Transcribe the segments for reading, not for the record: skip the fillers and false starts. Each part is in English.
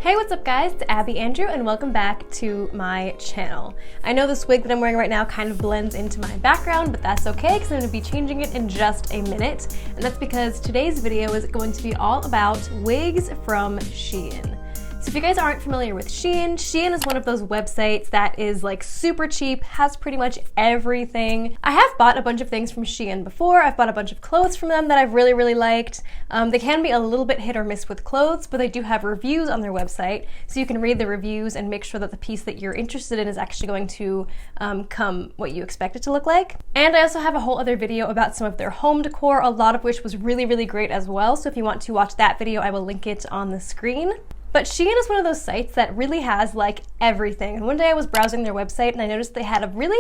Hey, what's up guys? It's Abby Andrew and welcome back to my channel. I know this wig that I'm wearing right now kind of blends into my background, but that's okay because I'm going to be changing it in just a minute. And that's because today's video is going to be all about wigs from SheIn. So if you guys aren't familiar with SheIn, SheIn is one of those websites that is like super cheap, has pretty much everything. I have bought a bunch of things from SheIn before. I've bought a bunch of clothes from them that I've really liked. They can be a little bit hit or miss with clothes, but they do have reviews on their website, so you can read the reviews and make sure that the piece that you're interested in is actually going to come what you expect it to look like. And I also have a whole other video about some of their home decor, a lot of which was really great as well, so if you want to watch that video, I will link it on the screen. But SheIn is one of those sites that really has like everything. And one day I was browsing their website and I noticed they had a really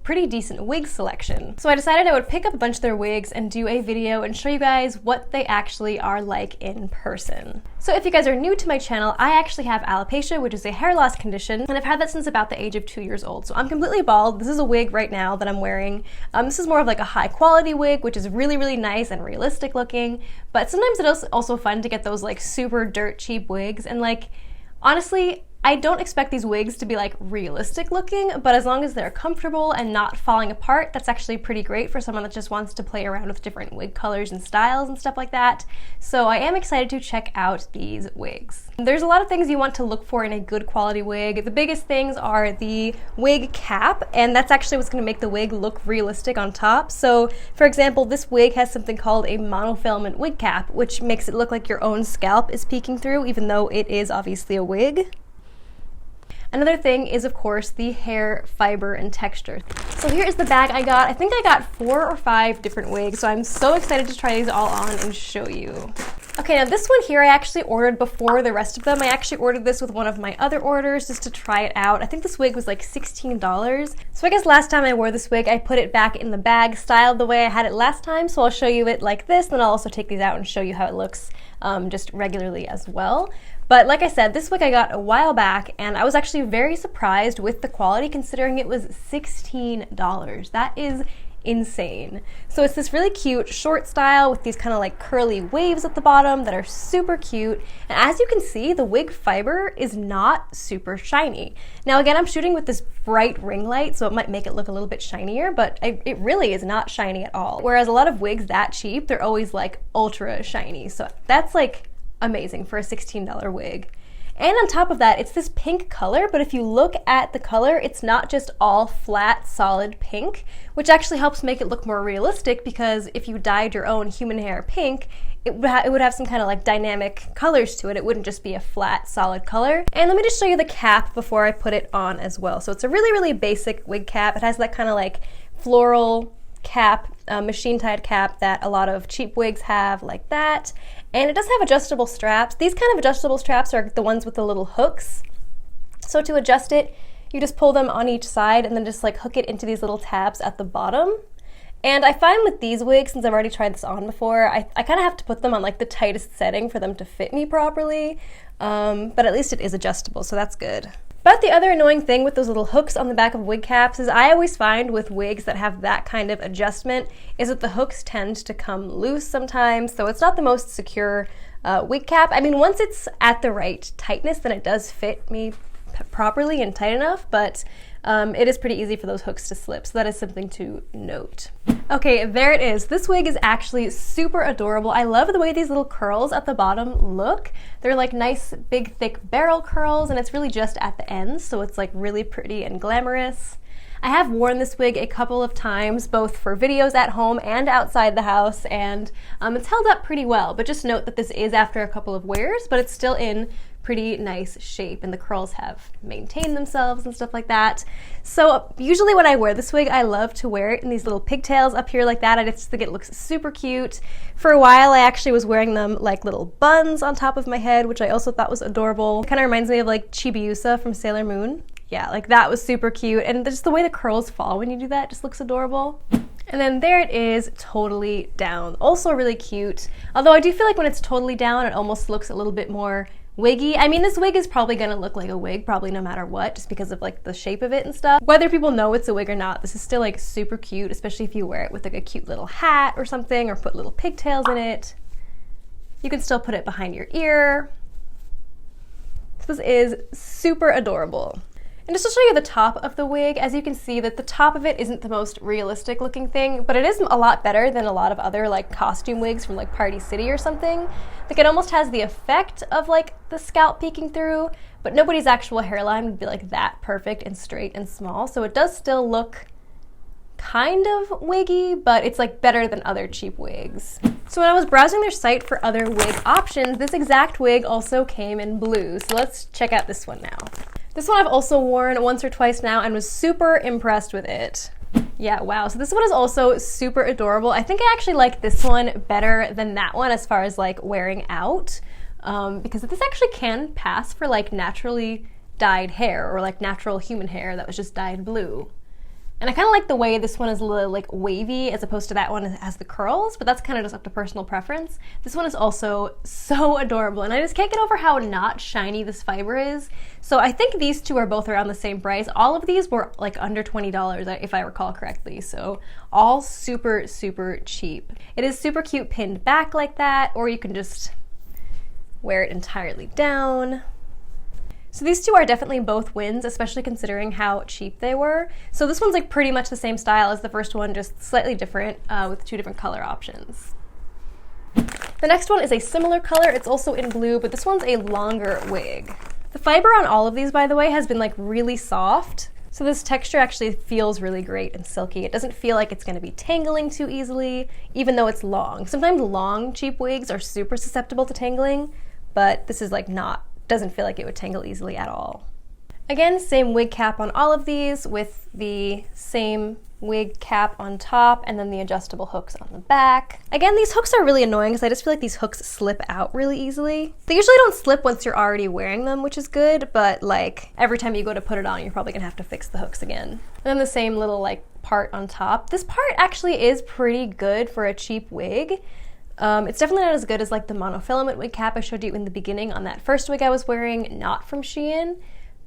pretty decent wig selection. So I decided I would pick up a bunch of their wigs and do a video and show you guys what they actually are like in person. So if you guys are new to my channel, I actually have alopecia, which is a hair loss condition, and I've had that since about the age of 2 years old. So I'm completely bald. This is a wig right now that I'm wearing. This is more of like a high quality wig, which is really nice and realistic looking. But sometimes it is also fun to get those like super dirt cheap wigs. And like, honestly, I don't expect these wigs to be like realistic looking, but as long as they're comfortable and not falling apart, that's actually pretty great for someone that just wants to play around with different wig colors and styles and stuff like that. So I am excited to check out these wigs. There's a lot of things you want to look for in a good quality wig. The biggest things are the wig cap, and that's actually what's going to make the wig look realistic on top. So for example, this wig has something called a monofilament wig cap, which makes it look like your own scalp is peeking through, even though it is obviously a wig. Another thing is, of course, the hair fiber and texture. So here is the bag I got. I think I got 4 or 5 different wigs, so I'm so excited to try these all on and show you. Okay, now this one here I actually ordered before the rest of them. I actually ordered this with one of my other orders just to try it out. I think this wig was like $16. So I guess last time I wore this wig, I put it back in the bag styled the way I had it last time, so I'll show you it like this, then I'll also take these out and show you how it looks just regularly as well. But like I said, this wig I got a while back, and I was actually very surprised with the quality considering it was $16. That is insane. So it's this really cute short style with these kind of like curly waves at the bottom that are super cute. And as you can see, the wig fiber is not super shiny. Now again, I'm shooting with this bright ring light, so it might make it look a little bit shinier, but it really is not shiny at all. Whereas a lot of wigs that cheap, they're always like ultra shiny. So that's like amazing for a $16 wig. And on top of that, it's this pink color, but if you look at the color, it's not just all flat, solid pink, which actually helps make it look more realistic, because if you dyed your own human hair pink, it would have some kind of like dynamic colors to it. It wouldn't just be a flat, solid color. And let me just show you the cap before I put it on as well. So it's a really basic wig cap. It has that kind of like floral cap, machine tied cap that a lot of cheap wigs have, like that. And it does have adjustable straps. These kind of adjustable straps are the ones with the little hooks. So to adjust it, you just pull them on each side and then just like hook it into these little tabs at the bottom. And I find with these wigs, since I've already tried this on before, I kind of have to put them on like the tightest setting for them to fit me properly. But at least it is adjustable, so that's good. But the other annoying thing with those little hooks on the back of wig caps is I always find with wigs that have that kind of adjustment is that the hooks tend to come loose sometimes, so it's not the most secure wig cap. I mean, once it's at the right tightness, then it does fit me properly and tight enough, but it is pretty easy for those hooks to slip, so that is something to note. Okay, there it is. This wig is actually super adorable. I love the way these little curls at the bottom look. They're like nice, big, thick barrel curls, and it's really just at the ends, so it's like really pretty and glamorous. I have worn this wig a couple of times, both for videos at home and outside the house, and it's held up pretty well, but just note that this is after a couple of wears, but it's still in pretty nice shape, and the curls have maintained themselves and stuff like that. So usually when I wear this wig, I love to wear it in these little pigtails up here like that. I just think it looks super cute. For a while, I actually was wearing them like little buns on top of my head, which I also thought was adorable. It kind of reminds me of like Chibiusa from Sailor Moon. Yeah, like that was super cute, and just the way the curls fall when you do that just looks adorable. And then there it is, totally down. Also really cute, although I do feel like when it's totally down, it almost looks a little bit more wiggy. I mean, this wig is probably gonna look like a wig, probably no matter what, just because of like the shape of it and stuff. Whether people know it's a wig or not, this is still like super cute, especially if you wear it with like a cute little hat or something, or put little pigtails in it. You can still put it behind your ear. So this is super adorable. And just to show you the top of the wig, as you can see that the top of it isn't the most realistic looking thing, but it is a lot better than a lot of other like costume wigs from like Party City or something. Like it almost has the effect of like the scalp peeking through, but nobody's actual hairline would be like that perfect and straight and small. So it does still look kind of wiggy, but it's like better than other cheap wigs. So when I was browsing their site for other wig options, this exact wig also came in blue. So let's check out this one now. This one I've also worn once or twice now and was super impressed with it. Yeah, wow. So this one is also super adorable. I think I actually like this one better than that one as far as like wearing out, because this actually can pass for like naturally dyed hair or like natural human hair that was just dyed blue. And I kind of like the way this one is a little like wavy as opposed to that one that has the curls, but that's kind of just up to personal preference. This one is also so adorable, and I just can't get over how not shiny this fiber is. So I think these two are both around the same price. All of these were like under $20 if I recall correctly, so all super, super cheap. It is super cute pinned back like that, or you can just wear it entirely down. So these two are definitely both wins, especially considering how cheap they were. So this one's like pretty much the same style as the first one, just slightly different with two different color options. The next one is a similar color. It's also in blue, but this one's a longer wig. The fiber on all of these, by the way, has been like really soft. So this texture actually feels really great and silky. It doesn't feel like it's going to be tangling too easily, even though it's long. Sometimes long, cheap wigs are super susceptible to tangling, but this is like doesn't feel like it would tangle easily at all. Again, same wig cap on all of these with the same wig cap on top and then the adjustable hooks on the back. Again, these hooks are really annoying because I just feel like these hooks slip out really easily. They usually don't slip once you're already wearing them, which is good, but like every time you go to put it on, you're probably gonna have to fix the hooks again. And then the same little like part on top. This part actually is pretty good for a cheap wig. It's definitely not as good as like the monofilament wig cap I showed you in the beginning on that first wig I was wearing, not from SheIn,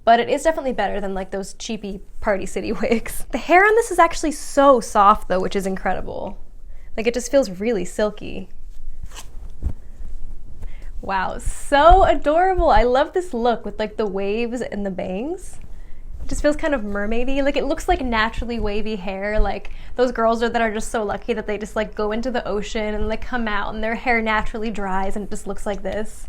but it is definitely better than like those cheapy Party City wigs. The hair on this is actually so soft though, which is incredible. Like it just feels really silky. Wow, so adorable. I love this look with like the waves and the bangs. It just feels kind of mermaidy. Like it looks like naturally wavy hair, like those girls that are just so lucky that they just like go into the ocean and like come out and their hair naturally dries and it just looks like this.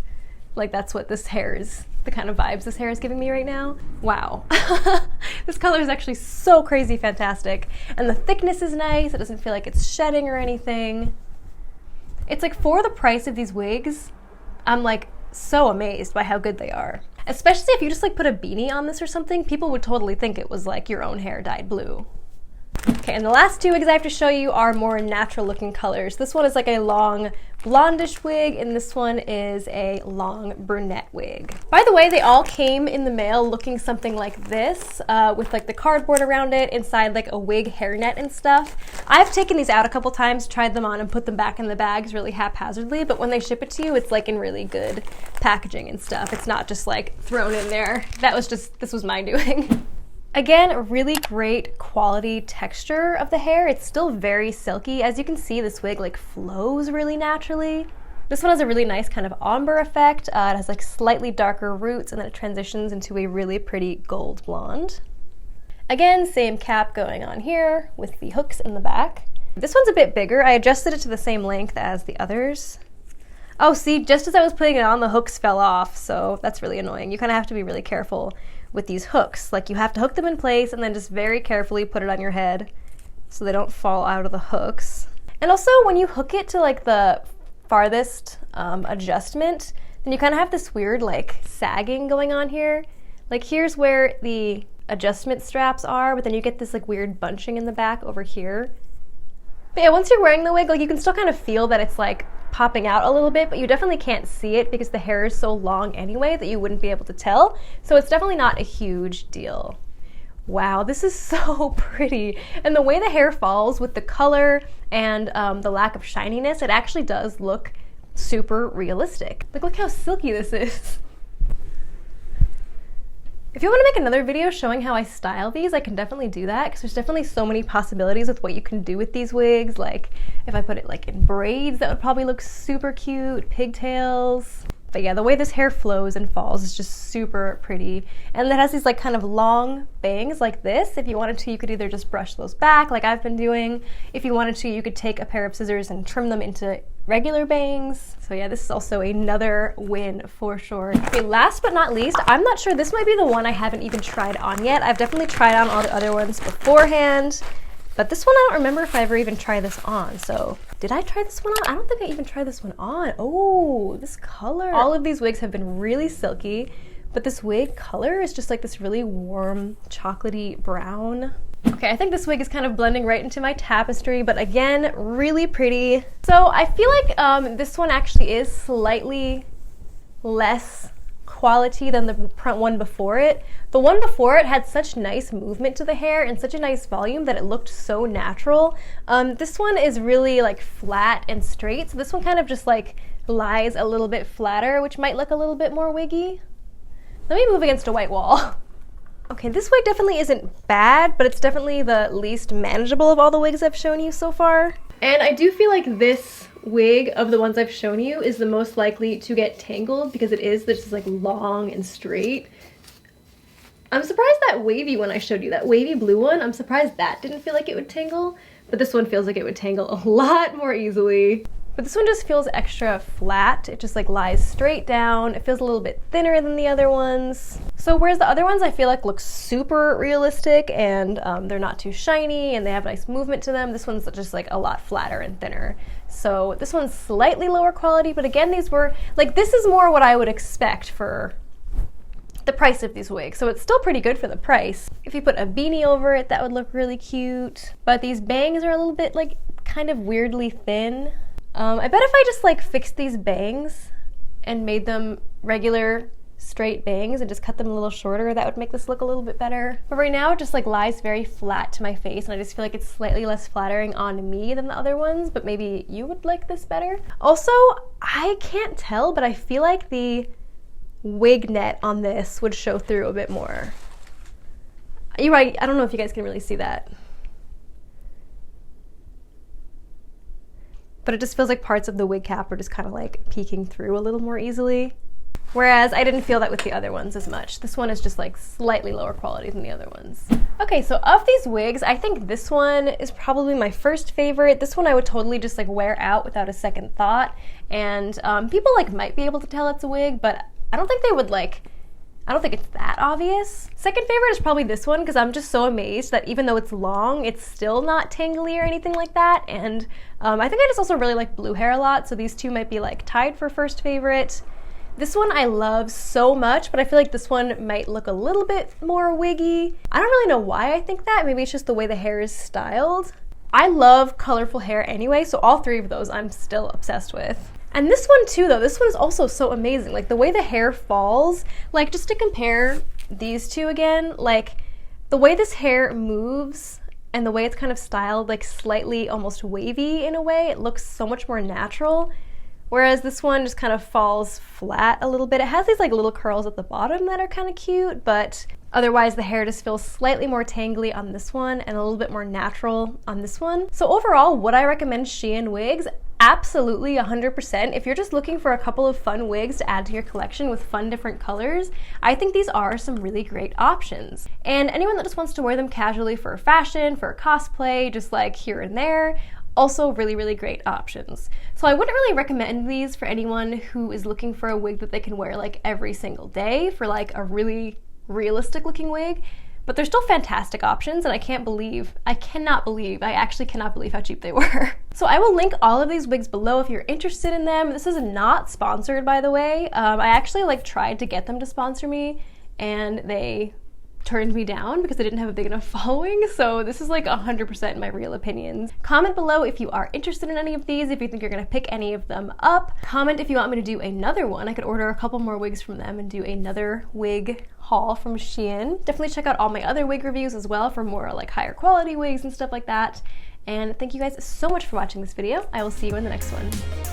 Like that's what this hair is, the kind of vibes this hair is giving me right now. Wow. This color is actually so crazy fantastic. And the thickness is nice. It doesn't feel like it's shedding or anything. It's like for the price of these wigs, I'm like so amazed by how good they are. Especially if you just like put a beanie on this or something, people would totally think it was like your own hair dyed blue. Okay, and the last two wigs I have to show you are more natural looking colors. This one is like a long blondish wig, and this one is a long brunette wig. By the way, they all came in the mail looking something like this, with like the cardboard around it, inside like a wig hairnet and stuff. I've taken these out a couple times, tried them on and put them back in the bags really haphazardly, but when they ship it to you, it's like in really good packaging and stuff. It's not just like thrown in there. This was my doing. Again, a really great quality texture of the hair. It's still very silky. As you can see, this wig like flows really naturally. This one has a really nice kind of ombre effect. It has like slightly darker roots and then it transitions into a really pretty gold blonde. Again, same cap going on here with the hooks in the back. This one's a bit bigger. I adjusted it to the same length as the others. Oh, see, just as I was putting it on, the hooks fell off, so that's really annoying. You kind of have to be really careful with these hooks. Like you have to hook them in place and then just very carefully put it on your head so they don't fall out of the hooks. And also when you hook it to like the farthest adjustment, then you kind of have this weird like sagging going on here. Like here's where the adjustment straps are, but then you get this like weird bunching in the back over here. But yeah, once you're wearing the wig, like you can still kind of feel that it's like popping out a little bit, but you definitely can't see it because the hair is so long anyway that you wouldn't be able to tell. So it's definitely not a huge deal. Wow, this is so pretty. And the way the hair falls with the color and the lack of shininess, it actually does look super realistic. Like look how silky this is. If you want to make another video showing how I style these, I can definitely do that because there's definitely so many possibilities with what you can do with these wigs. Like if I put it like in braids, that would probably look super cute, pigtails. But yeah, the way this hair flows and falls is just super pretty. And it has these like kind of long bangs like this. If you wanted to, you could either just brush those back like I've been doing. If you wanted to, you could take a pair of scissors and trim them into regular bangs. So yeah, this is also another win for sure. Okay, last but not least, I'm not sure, this might be the one I haven't even tried on yet. I've definitely tried on all the other ones beforehand, but this one I don't remember if I ever even tried this on. So did I try this one on? I don't think I even tried this one on. Oh, this color. All of these wigs have been really silky, but this wig color is just like this really warm chocolatey brown. Okay, I think this wig is kind of blending right into my tapestry, but again, really pretty. So I feel like this one actually is slightly less quality than the one before it. The one before it had such nice movement to the hair and such a nice volume that it looked so natural. This one is really like flat and straight, so this one kind of just like lies a little bit flatter, which might look a little bit more wiggy. Let me move against a white wall. Okay, this wig definitely isn't bad, but it's definitely the least manageable of all the wigs I've shown you so far. And I do feel like this wig of the ones I've shown you is the most likely to get tangled because it is just like long and straight. I'm surprised that wavy one I showed you, that wavy blue one, I'm surprised that didn't feel like it would tangle, but this one feels like it would tangle a lot more easily. But this one just feels extra flat. It just like lies straight down. It feels a little bit thinner than the other ones. So whereas the other ones I feel like look super realistic and they're not too shiny and they have nice movement to them, this one's just like a lot flatter and thinner. So this one's slightly lower quality, but again, these were, like, this is more what I would expect for the price of these wigs. So it's still pretty good for the price. If you put a beanie over it, that would look really cute. But these bangs are a little bit like kind of weirdly thin. I bet if I just like fixed these bangs and made them regular straight bangs and just cut them a little shorter, that would make this look a little bit better. But right now it just like lies very flat to my face and I just feel like it's slightly less flattering on me than the other ones, but maybe you would like this better. Also, I can't tell, but I feel like the wig net on this would show through a bit more. You're right, I don't know if you guys can really see that. But it just feels like parts of the wig cap are just kind of like peeking through a little more easily. Whereas I didn't feel that with the other ones as much. This one is just like slightly lower quality than the other ones. Okay, so of these wigs, I think this one is probably my first favorite. This one I would totally just like wear out without a second thought. And people like might be able to tell it's a wig, but I don't think they would like, I don't think it's that obvious. Second favorite is probably this one because I'm just so amazed that even though it's long, it's still not tangly or anything like that. And I think I just also really like blue hair a lot, so these two might be like tied for first favorite. This one I love so much, but I feel like this one might look a little bit more wiggy. I don't really know why I think that. Maybe it's just the way the hair is styled. I love colorful hair anyway, so all three of those I'm still obsessed with. And this one too, though, this one is also so amazing. Like the way the hair falls, like just to compare these two again, like the way this hair moves and the way it's kind of styled, like slightly almost wavy in a way, it looks so much more natural. Whereas this one just kind of falls flat a little bit. It has these like little curls at the bottom that are kind of cute, but otherwise the hair just feels slightly more tangly on this one and a little bit more natural on this one. So overall, would I recommend SheIn wigs? Absolutely, 100%. If you're just looking for a couple of fun wigs to add to your collection with fun different colors, I think these are some really great options. And anyone that just wants to wear them casually for fashion, for cosplay, just like here and there, also really, really great options. So I wouldn't really recommend these for anyone who is looking for a wig that they can wear like every single day for like a really realistic looking wig, but they're still fantastic options and I actually cannot believe how cheap they were. So I will link all of these wigs below if you're interested in them. This is not sponsored, by the way. I actually like tried to get them to sponsor me and they turned me down because I didn't have a big enough following, so this is like 100% my real opinions. Comment below if you are interested in any of these, if you think you're gonna pick any of them up. Comment if you want me to do another one. I could order a couple more wigs from them and do another wig haul from SheIn. Definitely check out all my other wig reviews as well for more like higher quality wigs and stuff like that. And thank you guys so much for watching this video. I will see you in the next one.